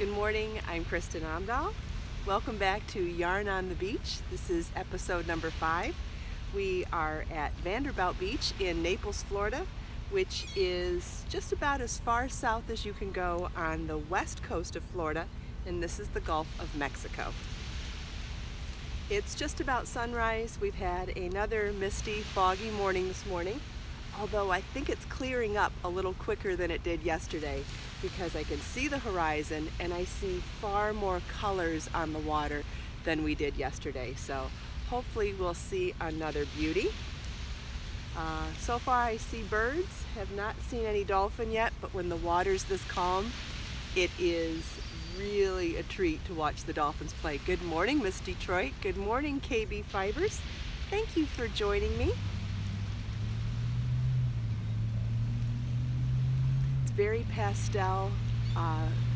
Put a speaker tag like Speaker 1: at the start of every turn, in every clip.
Speaker 1: Good morning, I'm Kristin Omdahl. Welcome back to Yarn on the Beach. This is episode number 5. We are at Vanderbilt Beach in Naples, Florida, which is just about as far south as you can go on the west coast of Florida, and this is the Gulf of Mexico. It's just about sunrise. We've had another misty, foggy morning this morning, although I think it's clearing up a little quicker than it did yesterday because I can see the horizon and I see far more colors on the water than we did yesterday. So hopefully we'll see another beauty. So far I see birds, have not seen any dolphin yet, but when the water's this calm, it is really a treat to watch the dolphins play. Good morning, Miss Detroit. Good morning, KB Fibers. Thank you for joining me. Very pastel,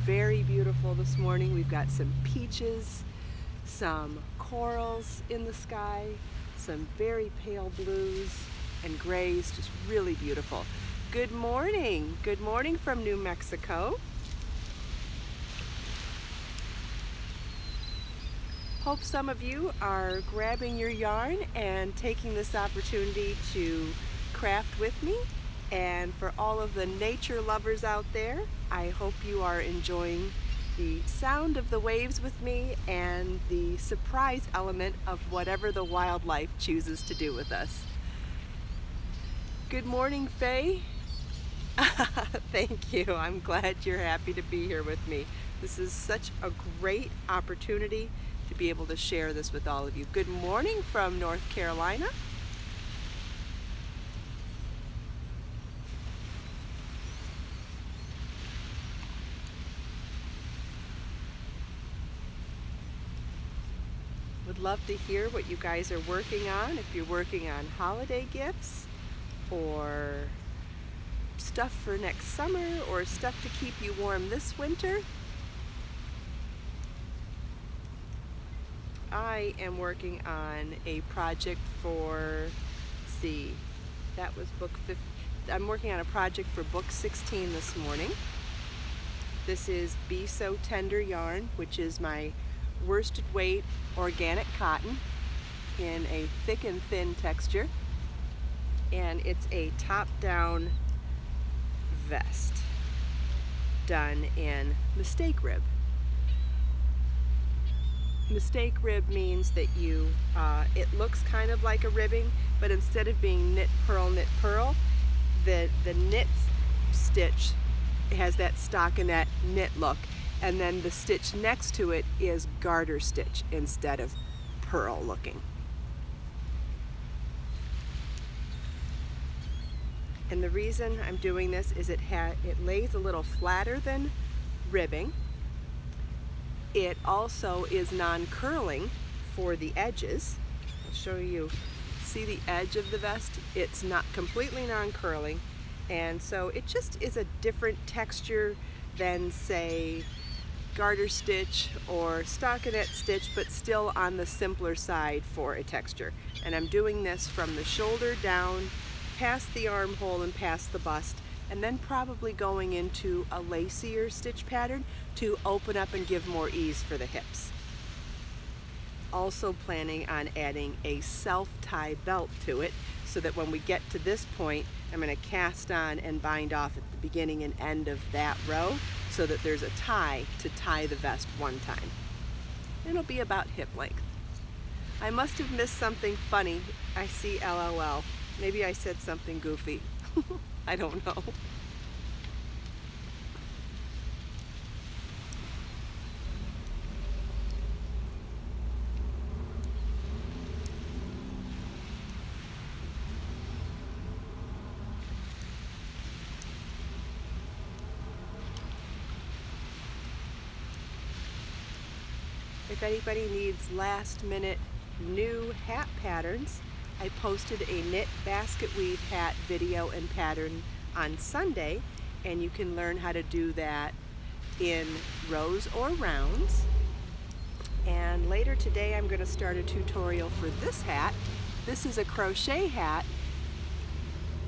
Speaker 1: very beautiful this morning. We've got some peaches, some corals in the sky, some very pale blues and grays, just really beautiful. Good morning from New Mexico. Hope some of you are grabbing your yarn and taking this opportunity to craft with me. And for all of the nature lovers out there, I hope you are enjoying the sound of the waves with me and the surprise element of whatever the wildlife chooses to do with us. Good morning, Faye. Thank you. I'm glad you're happy to be here with me. This is such a great opportunity to be able to share this with all of you. Good morning from North Carolina. Would love to hear what you guys are working on, if you're working on holiday gifts or stuff for next summer or stuff to keep you warm this winter. I am working on a project for, let's see, that was book 15. I'm working on a project for book 16 this morning. This is Be So Tender yarn, which is my worsted weight organic cotton in a thick and thin texture, and it's a top-down vest done in mistake rib. Mistake rib means that you it looks kind of like a ribbing, but instead of being knit purl, the knit stitch has that stockinette knit look. And then the stitch next to it is garter stitch instead of purl looking. And the reason I'm doing this is it lays a little flatter than ribbing. It also is non-curling for the edges. I'll show you, see the edge of the vest? It's not completely non-curling, and so it just is a different texture than, say, garter stitch or stockinette stitch, but still on the simpler side for a texture. And I'm doing this from the shoulder down, past the armhole and past the bust, and then probably going into a lacier stitch pattern to open up and give more ease for the hips. Also planning on adding a self-tie belt to it so that when we get to this point, I'm going to cast on and bind off at the beginning and end of that row so that there's a tie to tie the vest one time. It'll be about hip length. I must have missed something funny. I see LOL. Maybe I said something goofy. I don't know. If anybody needs last minute new hat patterns, I posted a knit basket weave hat video and pattern on Sunday, and you can learn how to do that in rows or rounds. And later today I'm going to start a tutorial for this hat. This is a crochet hat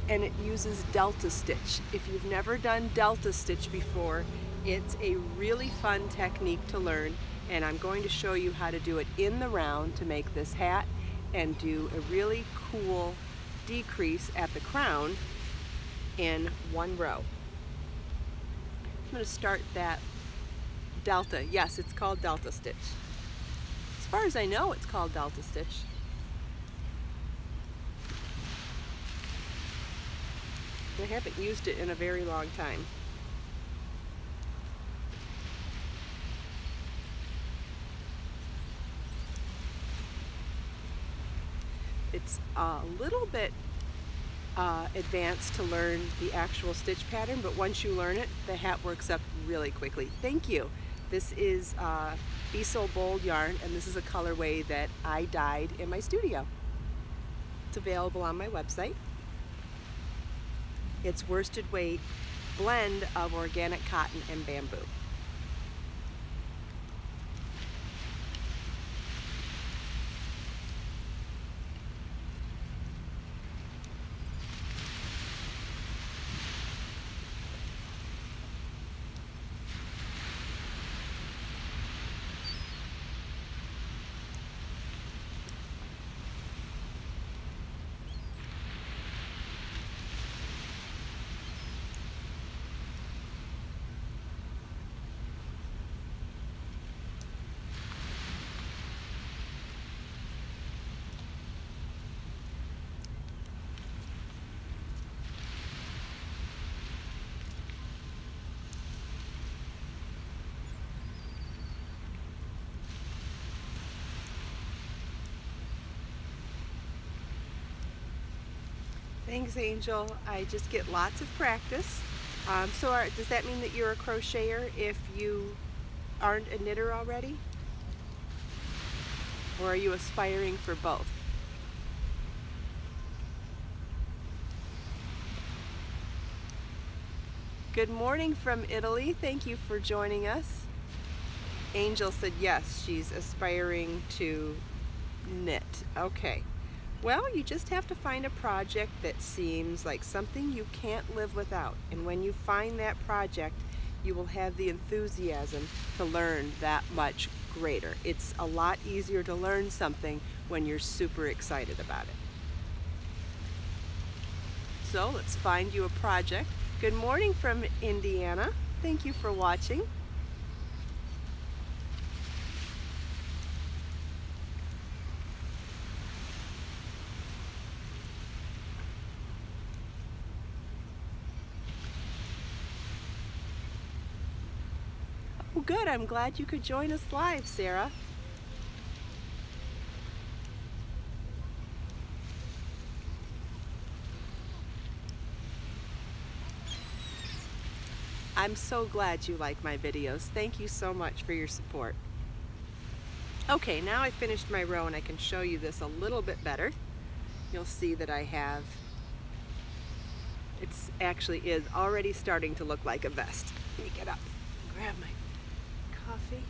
Speaker 1: and it uses delta stitch. If you've never done delta stitch before, It's a really fun technique to learn, and I'm going to show you how to do it in the round to make this hat and do a really cool decrease at the crown in one row. I'm going to start that delta. Yes, it's called delta stitch. As far as I know, it's called delta stitch. I haven't used it in a very long time. It's a little bit advanced to learn the actual stitch pattern, but once you learn it, the hat works up really quickly. Thank you. This is beachside bold yarn, and this is a colorway that I dyed in my studio. It's available on my website. It's worsted weight blend of organic cotton and bamboo. Thanks, Angel. I just get lots of practice. Does that mean that you're a crocheter if you aren't a knitter already? Or are you aspiring for both? Good morning from Italy. Thank you for joining us. Angel said yes, she's aspiring to knit. Okay. Well, you just have to find a project that seems like something you can't live without. And when you find that project, you will have the enthusiasm to learn that much greater. It's a lot easier to learn something when you're super excited about it. So let's find you a project. Good morning from Indiana. Thank you for watching. Oh, good. I'm glad you could join us live, Sarah. I'm so glad you like my videos. Thank you so much for your support. Okay, now I finished my row and I can show you this a little bit better. You'll see that I have, it actually is already starting to look like a vest. Let me get up and grab my coffee.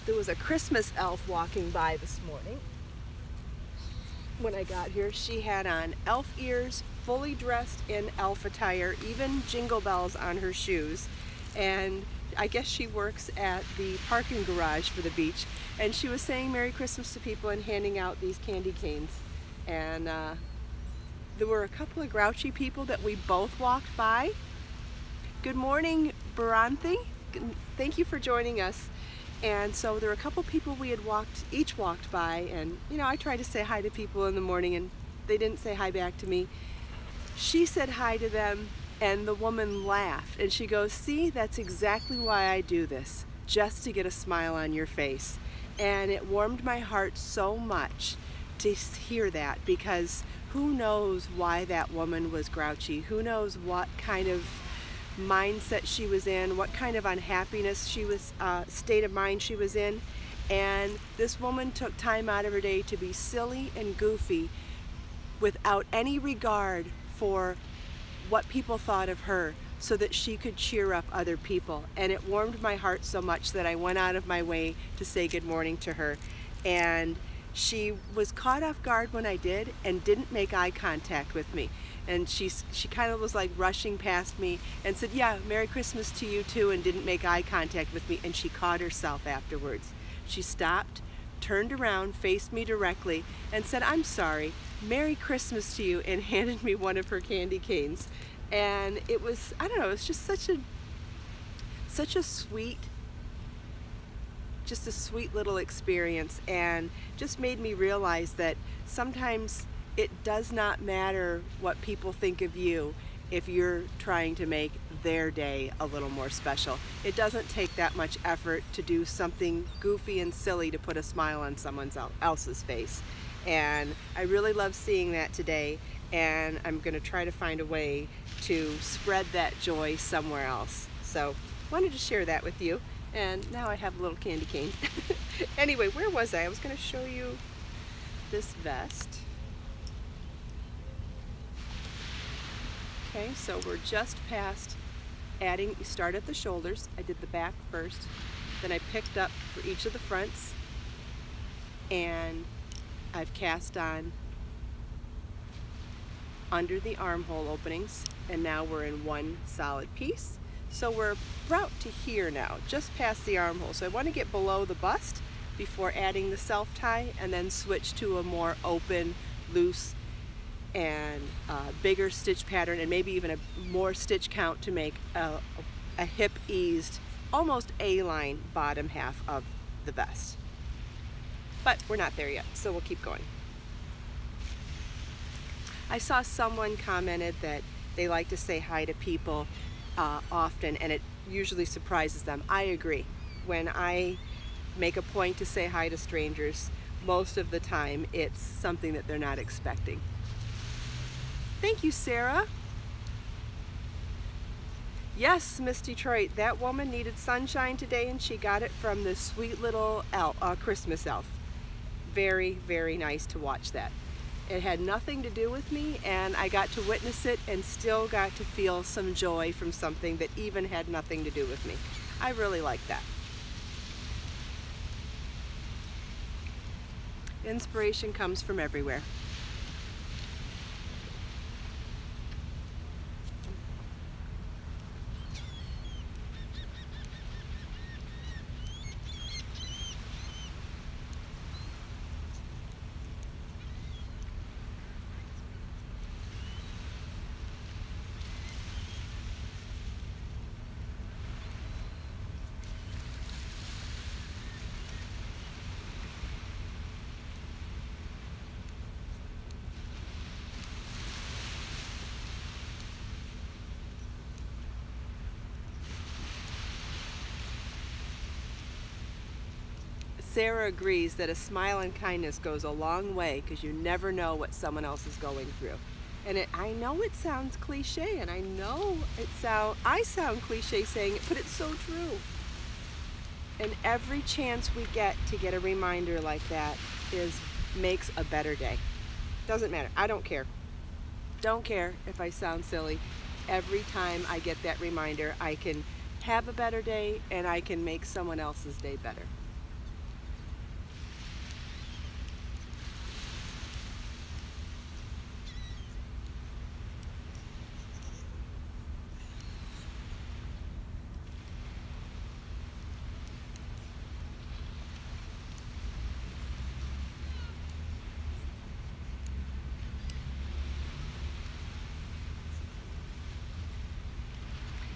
Speaker 1: There was a Christmas elf walking by this morning. When I got here, she had on elf ears, fully dressed in elf attire, even jingle bells on her shoes. And I guess she works at the parking garage for the beach. And she was saying Merry Christmas to people and handing out these candy canes. And there were a couple of grouchy people that we both walked by. Good morning, Baranthi. Thank you for joining us. And so there were a couple people we had each walked by, and you know, I try to say hi to people in the morning and they didn't say hi back to me. She said hi to them and the woman laughed and she goes, "See, that's exactly why I do this, just to get a smile on your face." And it warmed my heart so much to hear that, because who knows why that woman was grouchy? Who knows what kind of mindset she was in, what kind of unhappiness she was, state of mind she was in. And this woman took time out of her day to be silly and goofy without any regard for what people thought of her, so that she could cheer up other people. And it warmed my heart so much that I went out of my way to say good morning to her. And She was caught off guard when I did and didn't make eye contact with me. And she kind of was like rushing past me and said, yeah, Merry Christmas to you too, and didn't make eye contact with me. And she caught herself afterwards. She stopped, turned around, faced me directly, and said, I'm sorry, Merry Christmas to you, and handed me one of her candy canes. And it was, I don't know, it was just such a sweet, just a sweet little experience, and just made me realize that sometimes it does not matter what people think of you if you're trying to make their day a little more special. It doesn't take that much effort to do something goofy and silly to put a smile on someone else's face. And I really love seeing that today, and I'm going to try to find a way to spread that joy somewhere else. So wanted to share that with you, and now I have a little candy cane. Anyway, where was I? I was going to show you this vest. Okay, so we're just past adding. You start at the shoulders. I did the back first, then I picked up for each of the fronts, and I've cast on under the armhole openings, and now we're in one solid piece. So we're about to here now, just past the armhole. So I want to get below the bust before adding the self-tie, and then switch to a more open, loose, and bigger stitch pattern, and maybe even a more stitch count to make a hip eased, almost A-line bottom half of the vest. But we're not there yet, so we'll keep going. I saw someone commented that they like to say hi to people often, and it usually surprises them. I agree. When I make a point to say hi to strangers, most of the time it's something that they're not expecting. Thank you, Sarah. Yes, Miss Detroit, that woman needed sunshine today, and she got it from the sweet little Christmas elf. Very, very nice to watch that. It had nothing to do with me, and I got to witness it and still got to feel some joy from something that even had nothing to do with me. I really like that. Inspiration comes from everywhere. Sarah agrees that a smile and kindness goes a long way, because you never know what someone else is going through. And I know it sounds cliche, and I know I sound cliche saying it, but it's so true. And every chance we get to get a reminder like that makes a better day. Doesn't matter. I don't care. Don't care if I sound silly. Every time I get that reminder, I can have a better day, and I can make someone else's day better.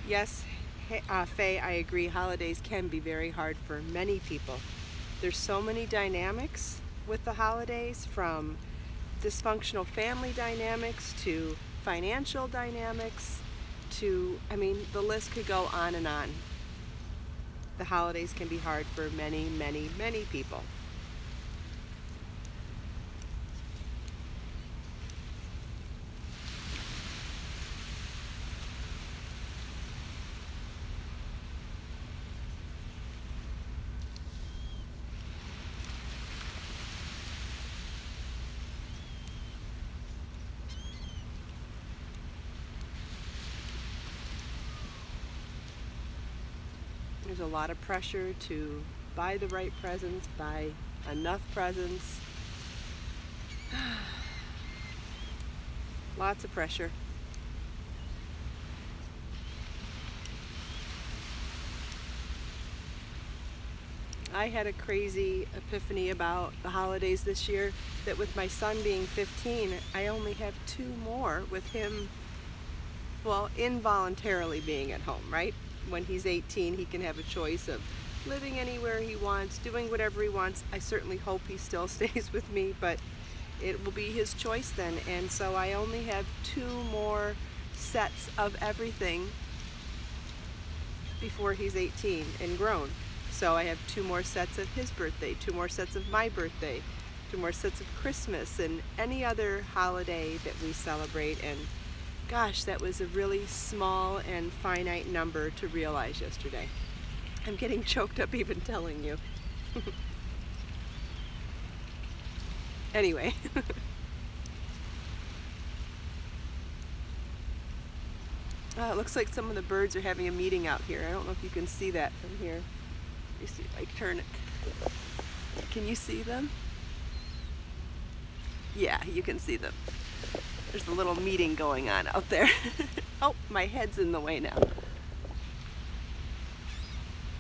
Speaker 1: Yes, Faye, I agree. Holidays can be very hard for many people. There's so many dynamics with the holidays, from dysfunctional family dynamics to financial dynamics to, I mean, the list could go on and on. The holidays can be hard for many, many, many people. There's a lot of pressure to buy the right presents, buy enough presents, Lots of pressure. I had a crazy epiphany about the holidays this year, that with my son being 15, I only have 2 more with him, well, involuntarily being at home, right? When he's 18, he can have a choice of living anywhere he wants, doing whatever he wants. I certainly hope he still stays with me, but it will be his choice then. And so I only have 2 more sets of everything before he's 18 and grown. So I have 2 more sets of his birthday, 2 more sets of my birthday, 2 more sets of Christmas and any other holiday that we celebrate. And gosh, that was a really small and finite number to realize yesterday. I'm getting choked up even telling you. Anyway. It looks like some of the birds are having a meeting out here. I don't know if you can see that from here. Let me see if I turn it. Can you see them? Yeah, you can see them. There's a little meeting going on out there. Oh, my head's in the way now.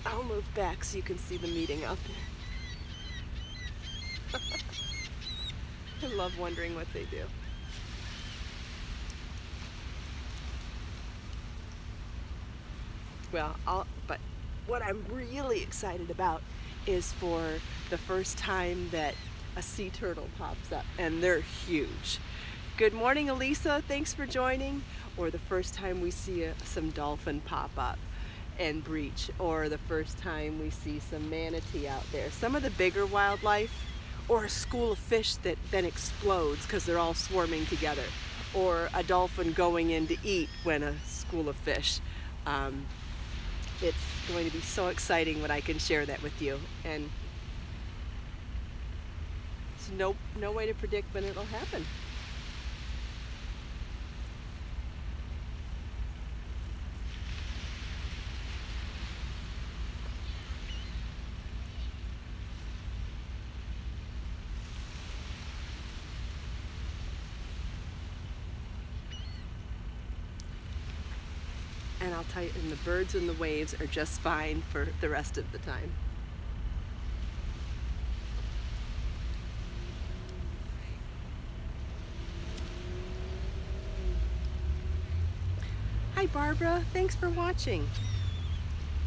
Speaker 1: I'll move back so you can see the meeting out there. I love wondering what they do. Well, but what I'm really excited about is for the first time that a sea turtle pops up, and they're huge. Good morning, Elisa, thanks for joining. Or the first time we see some dolphin pop up and breach, or the first time we see some manatee out there. Some of the bigger wildlife, or a school of fish that then explodes because they're all swarming together, or a dolphin going in to eat when a school of fish. It's going to be so exciting when I can share that with you, and there's no way to predict when it'll happen. And I'll tell you, and the birds and the waves are just fine for the rest of the time. Hi Barbara, thanks for watching.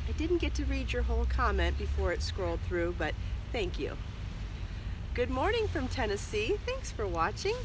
Speaker 1: I didn't get to read your whole comment before it scrolled through, but thank you. Good morning from Tennessee, thanks for watching.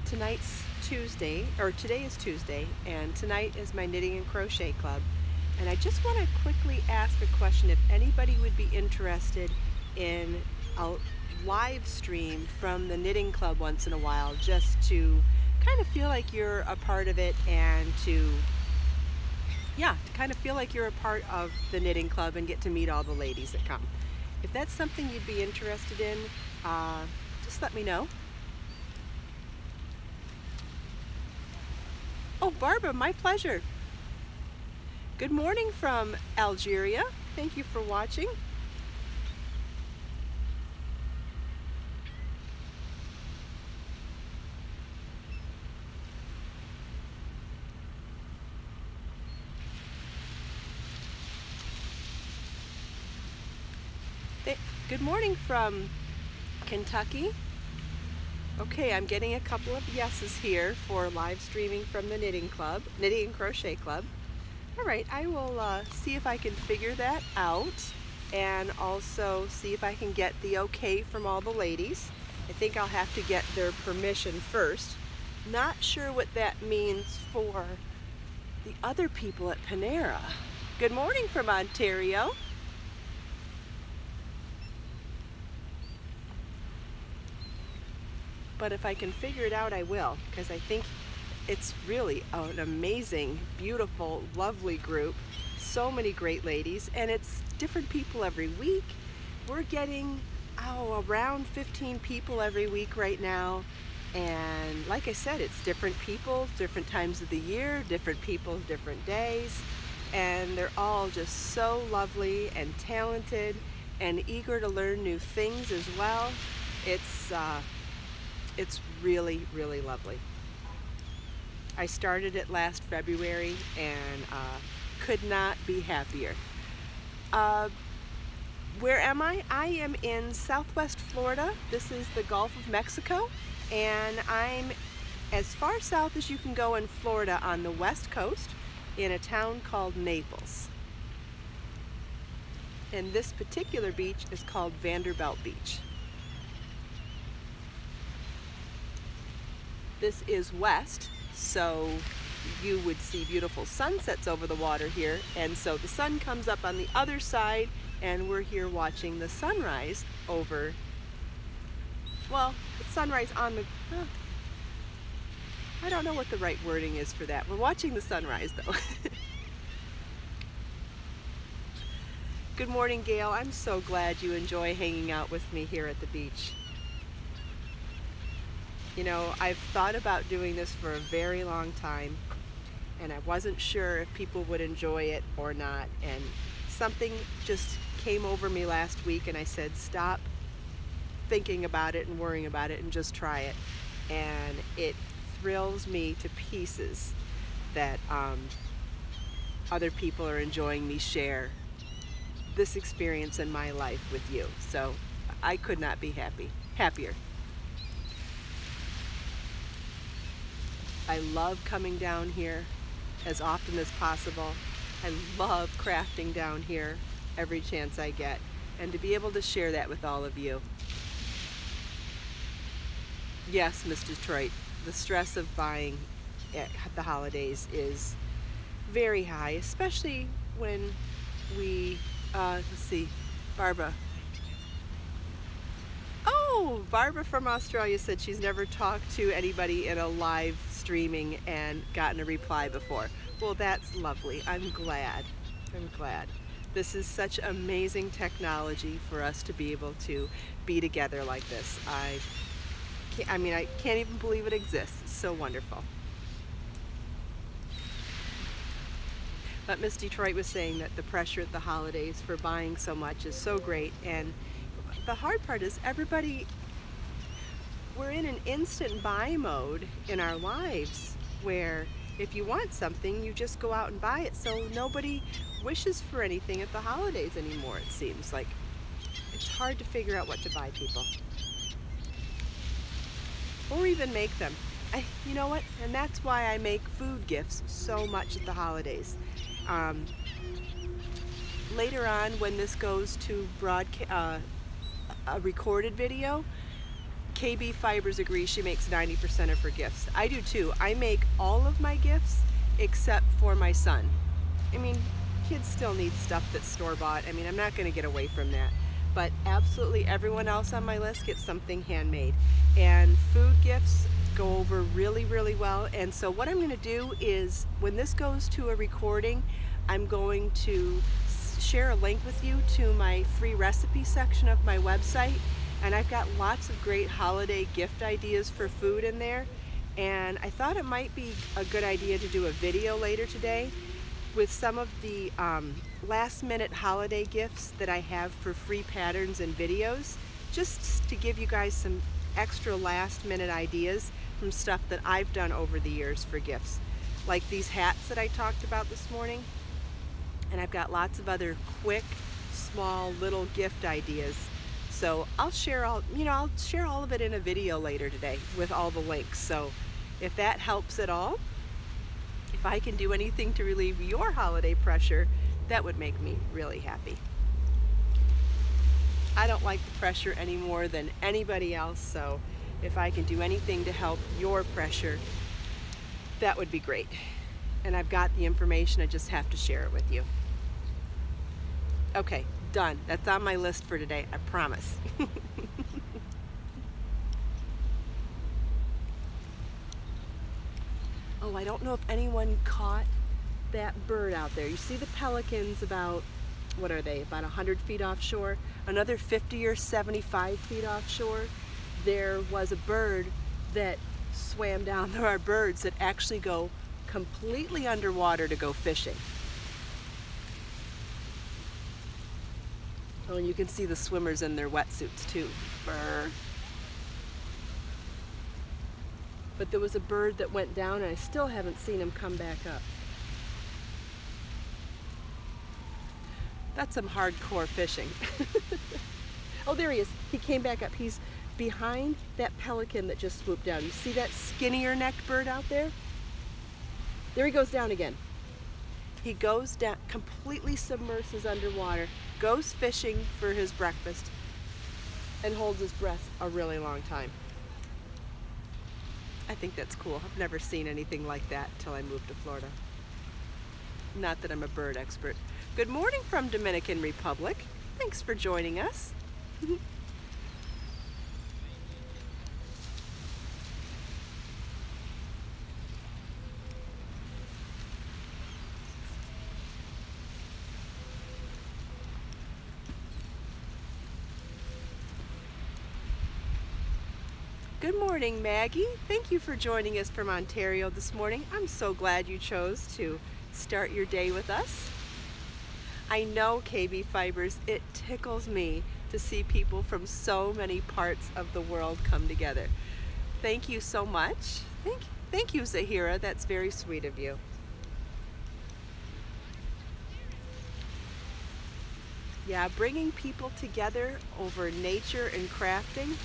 Speaker 1: Tonight's Tuesday, or today is Tuesday, and tonight is my knitting and crochet club. And I just want to quickly ask a question if anybody would be interested in a live stream from the knitting club once in a while, just to kind of feel like you're a part of it, and to kind of feel like you're a part of the knitting club and get to meet all the ladies that come. If that's something you'd be interested in, just let me know. Oh, Barbara, my pleasure. Good morning from Algeria. Thank you for watching. Good morning from Kentucky. Okay, I'm getting a couple of yeses here for live streaming from the knitting and crochet club. All right, I will see if I can figure that out, and also see if I can get the okay from all the ladies. I think I'll have to get their permission first. Not sure what that means for the other people at Panera. Good morning from Ontario. but if I can figure it out, I will, because I think it's really an amazing, beautiful, lovely group. So many great ladies, and it's different people every week. We're getting around 15 people every week right now, and like I said, it's different people, different times of the year, different people, different days, and they're all just so lovely and talented and eager to learn new things as well. It's really, really lovely. I started it last February and could not be happier. Where am I? I am in Southwest Florida. This is the Gulf of Mexico, and I'm as far south as you can go in Florida on the west coast in a town called Naples. And this particular beach is called Vanderbilt Beach. This is west, so you would see beautiful sunsets over the water here, and so the sun comes up on the other side, and we're here watching the sunrise over, well, the sunrise on the, I don't know what the right wording is for that. We're watching the sunrise though. Good morning, Gail. I'm so glad you enjoy hanging out with me here at the beach. You know, I've thought about doing this for a very long time, and I wasn't sure if people would enjoy it or not, and something just came over me last week, and I said, stop thinking about it and worrying about it and just try it. And it thrills me to pieces that other people are enjoying me share this experience in my life with you. So I could not be happier. I love coming down here as often as possible. I love crafting down here every chance I get, and to be able to share that with all of you. Yes, Miss Detroit, the stress of buying at the holidays is very high, especially when we, let's see, Barbara. Oh, Barbara from Australia said she's never talked to anybody in a live streaming and gotten a reply before. Well, that's lovely. I'm glad. I'm glad. This is such amazing technology for us to be able to be together like this. I can't even believe it exists. It's so wonderful. But Miss Detroit was saying that the pressure at the holidays for buying so much is so great, and the hard part is we're in an instant buy mode in our lives, where if you want something, you just go out and buy it. So nobody wishes for anything at the holidays anymore, it seems like. It's hard to figure out what to buy people. Or even make them. You know what? And that's why I make food gifts so much at the holidays. Later on, when this goes to a recorded video, KB Fibers agrees she makes 90% of her gifts. I do too. I make all of my gifts except for my son. I mean, kids still need stuff that's store-bought. I mean, I'm not going to get away from that. But absolutely everyone else on my list gets something handmade. And food gifts go over really, really well. And so what I'm going to do is, when this goes to a recording, I'm going to share a link with you to my free recipe section of my website. And I've got lots of great holiday gift ideas for food in there. And I thought it might be a good idea to do a video later today with some of the last minute holiday gifts that I have for free patterns and videos, just to give you guys some extra last minute ideas from stuff that I've done over the years for gifts. Like these hats that I talked about this morning. And I've got lots of other quick, small, little gift ideas. So I'll share all of it in a video later today with all the links. So if that helps at all, if I can do anything to relieve your holiday pressure, that would make me really happy. I don't like the pressure any more than anybody else, so if I can do anything to help your pressure, that would be great. And I've got the information, I just have to share it with you. Okay, done. That's on my list for today, I promise. Oh, I don't know if anyone caught that bird out there. You see the pelicans about, what are they, about 100 feet offshore? Another 50 or 75 feet offshore, there was a bird that swam down. There are birds that actually go completely underwater to go fishing. Oh, and you can see the swimmers in their wetsuits too. Brr. But there was a bird that went down and I still haven't seen him come back up. That's some hardcore fishing. Oh, there he is. He came back up. He's behind that pelican that just swooped down. You see that skinnier necked bird out there? There he goes down again. He goes down, completely submerses underwater, goes fishing for his breakfast, and holds his breath a really long time. I think that's cool. I've never seen anything like that till I moved to Florida. Not that I'm a bird expert. Good morning from Dominican Republic. Thanks for joining us. Good morning, Maggie. Thank you for joining us from Ontario this morning. I'm so glad you chose to start your day with us. I know, KB Fibers, it tickles me to see people from so many parts of the world come together. Thank you so much. Thank you, Zahira. That's very sweet of you. Yeah, bringing people together over nature and crafting.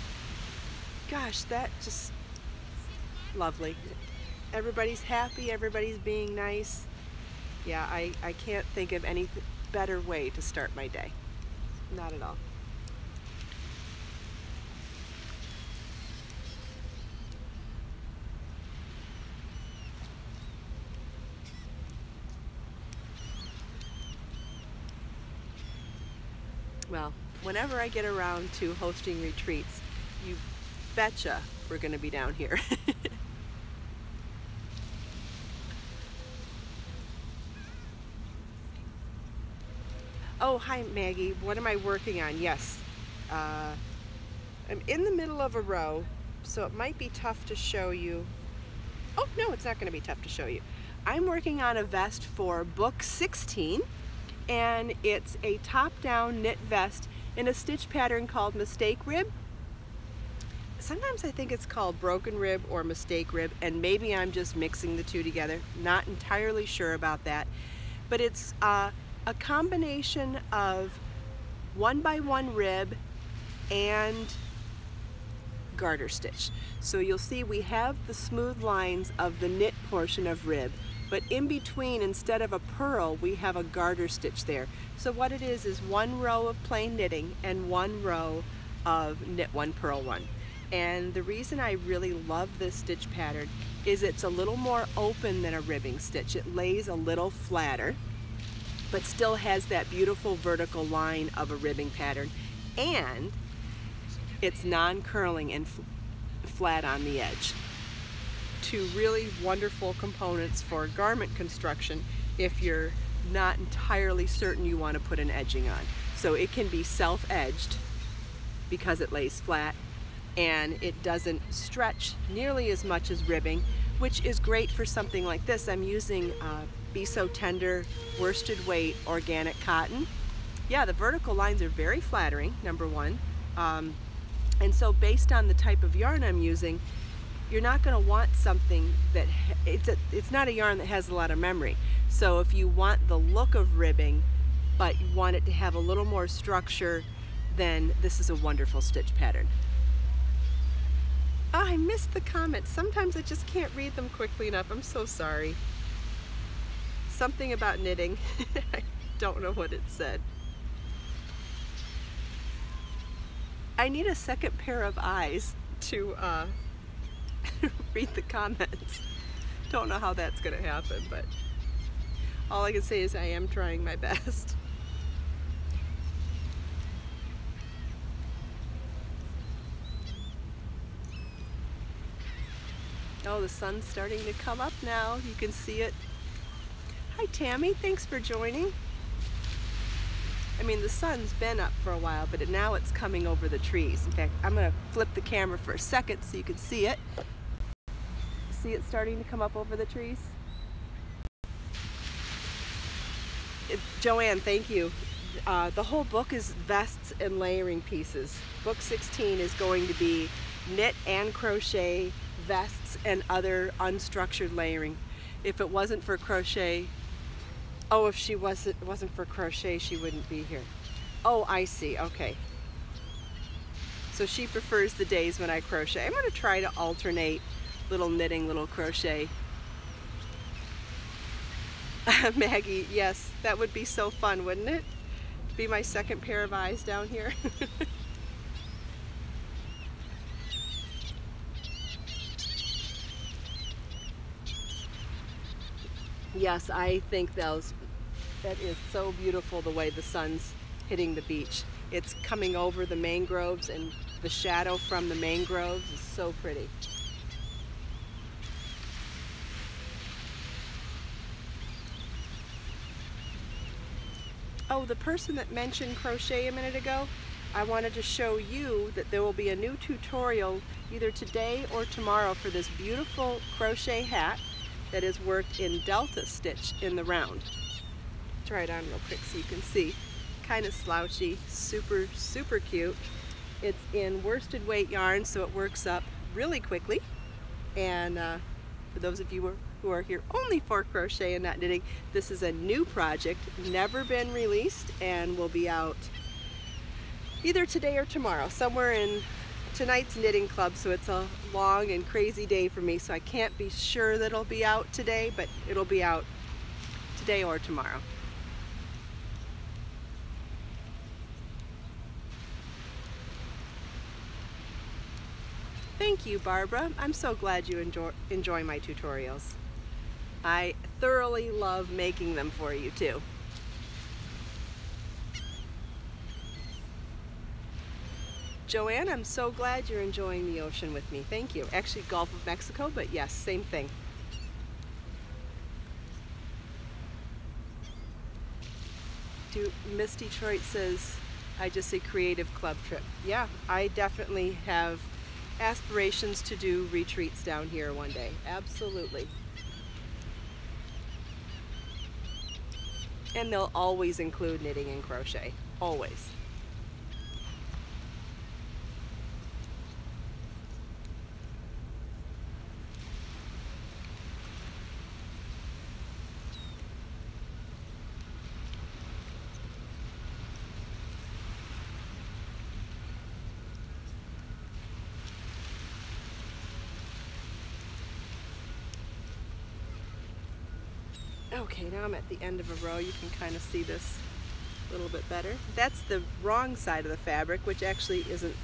Speaker 1: Gosh, that just lovely. Everybody's happy, everybody's being nice. Yeah, I can't think of any better way to start my day. Not at all. Well, whenever I get around to hosting retreats, you betcha we're going to be down here. Oh, hi Maggie. What am I working on? Yes. I'm in the middle of a row, so it might be tough to show you. Oh, no, it's not going to be tough to show you. I'm working on a vest for book 16, and it's a top-down knit vest in a stitch pattern called Mistake Rib. Sometimes I think it's called Broken Rib or Mistake Rib, and maybe I'm just mixing the two together. Not entirely sure about that, but it's a combination of 1x1 rib and garter stitch. So you'll see we have the smooth lines of the knit portion of rib, but in between, instead of a purl, we have a garter stitch there. So what it is one row of plain knitting and one row of knit one, purl one. And the reason I really love this stitch pattern is it's a little more open than a ribbing stitch. It lays a little flatter, but still has that beautiful vertical line of a ribbing pattern. And it's non-curling and flat on the edge. Two really wonderful components for garment construction if you're not entirely certain you want to put an edging on. So it can be self-edged because it lays flat, and it doesn't stretch nearly as much as ribbing, which is great for something like this. I'm using Be So Tender worsted weight organic cotton. Yeah, the vertical lines are very flattering, number one. And so based on the type of yarn I'm using, you're not going to want something that, it's not a yarn that has a lot of memory. So if you want the look of ribbing, but you want it to have a little more structure, then this is a wonderful stitch pattern. Oh, I missed the comments. Sometimes I just can't read them quickly enough. I'm so sorry. Something about knitting. I don't know what it said. I need a second pair of eyes to read the comments. Don't know how that's gonna happen, but all I can say is I am trying my best. Oh, the sun's starting to come up now. You can see it. Hi Tammy, thanks for joining. I mean, the sun's been up for a while, but now it's coming over the trees. In fact, I'm going to flip the camera for a second so you can see it. See it starting to come up over the trees? Joanne, thank you. The whole book is vests and layering pieces. Book 16 is going to be knit and crochet vests and other unstructured layering. If it wasn't for crochet, oh, if it wasn't for crochet, she wouldn't be here. Oh, I see, okay. So she prefers the days when I crochet. I'm gonna try to alternate little knitting, little crochet. Maggie, yes, that would be so fun, wouldn't it? Be my second pair of eyes down here. Yes, I think that is so beautiful, the way the sun's hitting the beach. It's coming over the mangroves, and the shadow from the mangroves is so pretty. Oh, the person that mentioned crochet a minute ago, I wanted to show you that there will be a new tutorial either today or tomorrow for this beautiful crochet hat that is worked in delta stitch in the round. Try it on real quick so you can see. Kind of slouchy, super, super cute. It's in worsted weight yarn, so it works up really quickly. And for those of you who are here only for crochet and not knitting, this is a new project, never been released, and will be out either today or tomorrow, somewhere in tonight's knitting club, so it's a long and crazy day for me, so I can't be sure that it'll be out today, but it'll be out today or tomorrow. Thank you, Barbara. I'm so glad you enjoy my tutorials. I thoroughly love making them for you too. Joanne, I'm so glad you're enjoying the ocean with me. Thank you. Actually, Gulf of Mexico, but yes, same thing. Miss Detroit says, I just say creative club trip. Yeah, I definitely have aspirations to do retreats down here one day. Absolutely. And they'll always include knitting and crochet. Always. Okay, now I'm at the end of a row. You can kind of see this a little bit better. That's the wrong side of the fabric, which actually isn't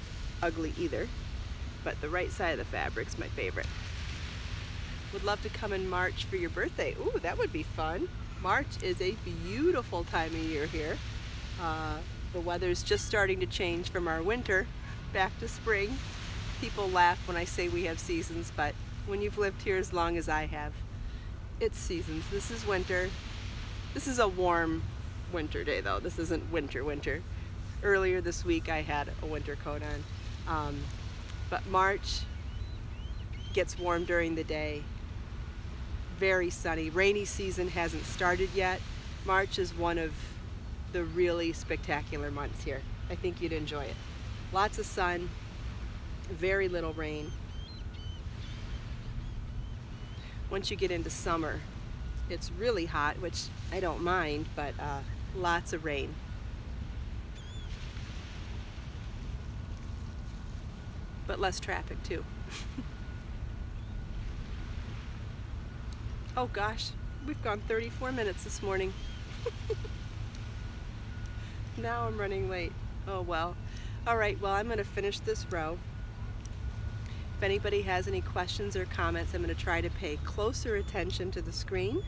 Speaker 1: ugly either, but the right side of the fabric's my favorite. Would love to come in March for your birthday. Ooh, that would be fun. March is a beautiful time of year here. The weather's just starting to change from our winter back to spring. People laugh when I say we have seasons, but when you've lived here as long as I have, it's seasons. This is winter. This is a warm winter day though. This isn't winter. Earlier this week I had a winter coat on. But March gets warm during the day. Very sunny. Rainy season hasn't started yet. March is one of the really spectacular months here. I think you'd enjoy it. Lots of sun, very little rain. Once you get into summer, it's really hot, which I don't mind, but lots of rain. But less traffic too. Oh gosh, we've gone 34 minutes this morning. Now I'm running late. Oh well. All right, well, I'm going to finish this row. If anybody has any questions or comments, I'm going to try to pay closer attention to the screen.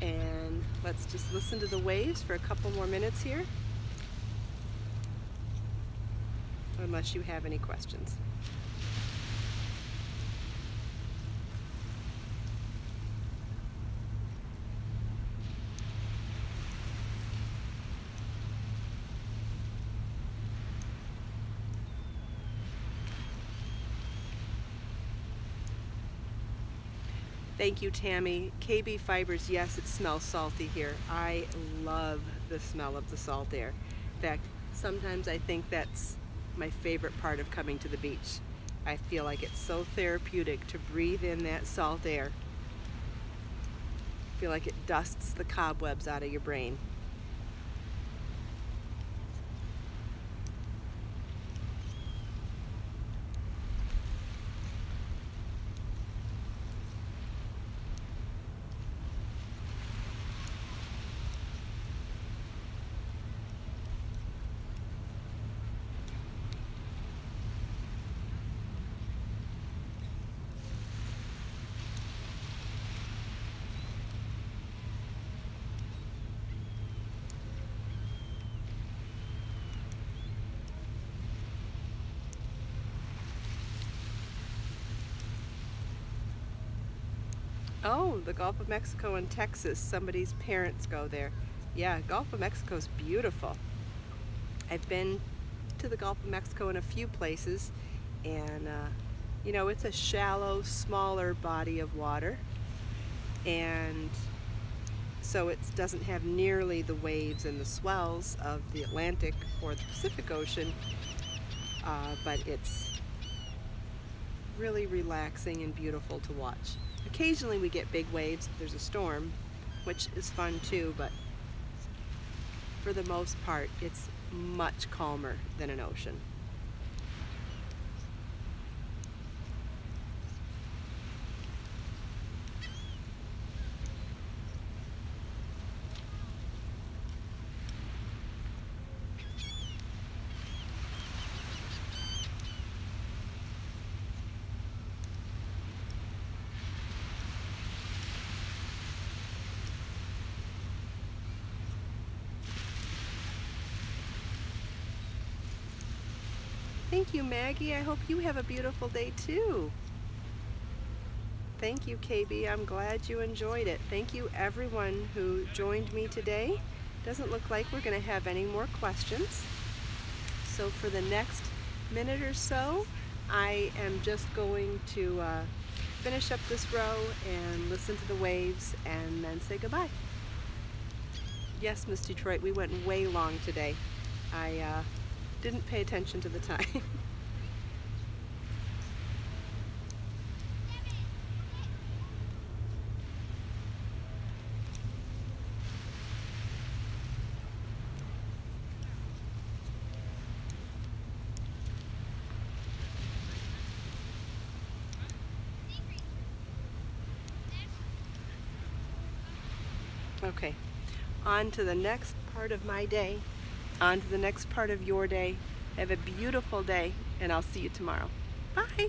Speaker 1: And let's just listen to the waves for a couple more minutes here. Unless you have any questions. Thank you, Tammy. KB Fibers, yes, it smells salty here. I love the smell of the salt air. In fact, sometimes I think that's my favorite part of coming to the beach. I feel like it's so therapeutic to breathe in that salt air. I feel like it dusts the cobwebs out of your brain. Oh, the Gulf of Mexico and Texas. Somebody's parents go there. Yeah, Gulf of Mexico is beautiful. I've been to the Gulf of Mexico in a few places, and you know, it's a shallow, smaller body of water, and so it doesn't have nearly the waves and the swells of the Atlantic or the Pacific Ocean, but it's really relaxing and beautiful to watch. Occasionally we get big waves if there's a storm, which is fun too, but for the most part it's much calmer than an ocean. Thank you, Maggie. I hope you have a beautiful day too. Thank you, KB. I'm glad you enjoyed it. Thank you everyone who joined me today. Doesn't look like we're going to have any more questions. So for the next minute or so, I am just going to finish up this row and listen to the waves and then say goodbye. Yes, Miss Detroit, we went way long today. I didn't pay attention to the time. Okay, on to the next part of my day, on to the next part of your day. Have a beautiful day, and I'll see you tomorrow. Bye!